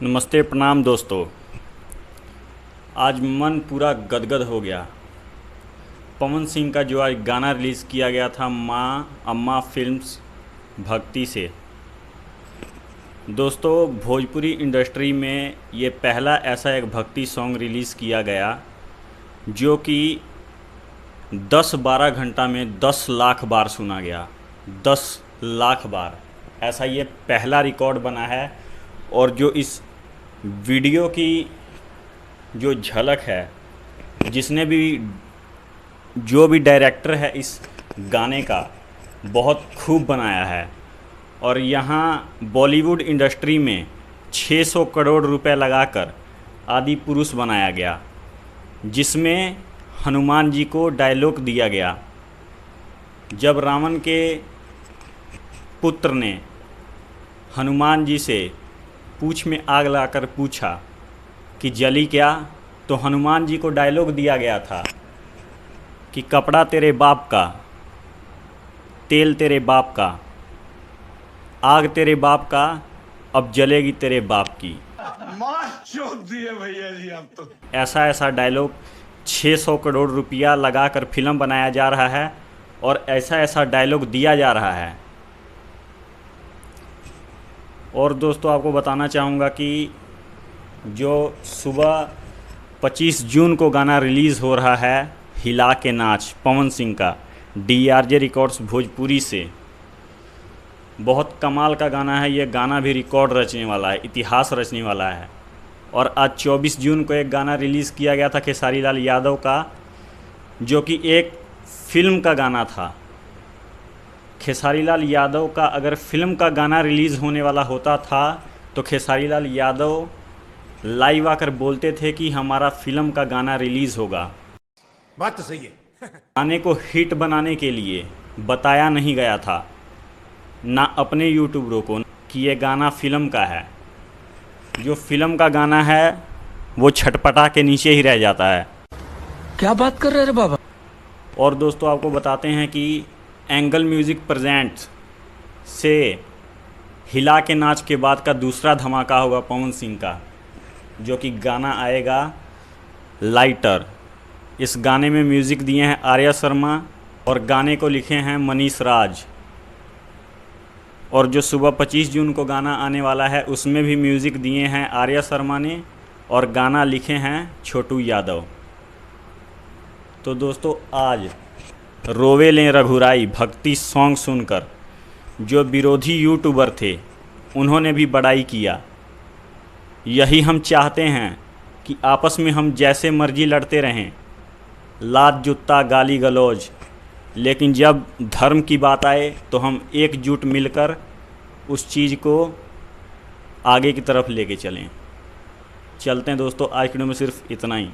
नमस्ते प्रणाम दोस्तों। आज मन पूरा गदगद हो गया। पवन सिंह का जो आज गाना रिलीज़ किया गया था माँ अम्मा फिल्म्स भक्ति से। दोस्तों, भोजपुरी इंडस्ट्री में ये पहला ऐसा एक भक्ति सॉन्ग रिलीज़ किया गया जो कि 10-12 घंटा में 10 लाख बार सुना गया। 10 लाख बार, ऐसा ये पहला रिकॉर्ड बना है। और जो इस वीडियो की जो झलक है, जिसने भी जो भी डायरेक्टर है इस गाने का, बहुत खूब बनाया है। और यहाँ बॉलीवुड इंडस्ट्री में 600 करोड़ रुपए लगाकर आदि पुरुष बनाया गया, जिसमें हनुमान जी को डायलॉग दिया गया। जब रावण के पुत्र ने हनुमान जी से पूँछ में आग लाकर पूछा कि जली क्या, तो हनुमान जी को डायलॉग दिया गया था कि कपड़ा तेरे बाप का, तेल तेरे बाप का, आग तेरे बाप का, अब जलेगी तेरे बाप की। मार चोद दिए भैया जी आप तो। ऐसा डायलॉग 600 करोड़ रुपया लगाकर फिल्म बनाया जा रहा है और ऐसा डायलॉग दिया जा रहा है। और दोस्तों, आपको बताना चाहूँगा कि जो सुबह 25 जून को गाना रिलीज़ हो रहा है हिला के नाच पवन सिंह का, DRJ रिकॉर्ड्स भोजपुरी से, बहुत कमाल का गाना है। ये गाना भी रिकॉर्ड रचने वाला है, इतिहास रचने वाला है। और आज 24 जून को एक गाना रिलीज़ किया गया था खेसारी लाल यादव का, जो कि एक फ़िल्म का गाना था। खेसारी लाल यादव का अगर फिल्म का गाना रिलीज़ होने वाला होता था तो खेसारी लाल यादव लाइव आकर बोलते थे कि हमारा फिल्म का गाना रिलीज़ होगा। बात तो सही है। गाने को हिट बनाने के लिए बताया नहीं गया था ना अपने यूट्यूबरों को कि ये गाना फिल्म का है। जो फिल्म का गाना है वो छटपटा के नीचे ही रह जाता है। क्या बात कर रहे रे बाबा। और दोस्तों, आपको बताते हैं कि एंगल म्यूज़िक प्रेजेंट्स से हिला के नाच के बाद का दूसरा धमाका होगा पवन सिंह का, जो कि गाना आएगा लाइटर। इस गाने में म्यूज़िक दिए हैं आर्या शर्मा और गाने को लिखे हैं मनीष राज। और जो सुबह 25 जून को गाना आने वाला है उसमें भी म्यूज़िक दिए हैं आर्या शर्मा ने और गाना लिखे हैं छोटू यादव। तो दोस्तों, आज रोवे लें रघुराई भक्ति सॉन्ग सुनकर जो विरोधी यूट्यूबर थे उन्होंने भी बड़ाई किया। यही हम चाहते हैं कि आपस में हम जैसे मर्जी लड़ते रहें, लात जूता गाली गलौज, लेकिन जब धर्म की बात आए तो हम एकजुट मिलकर उस चीज़ को आगे की तरफ लेके चलें। चलते हैं दोस्तों, आज की वीडियो में सिर्फ इतना ही।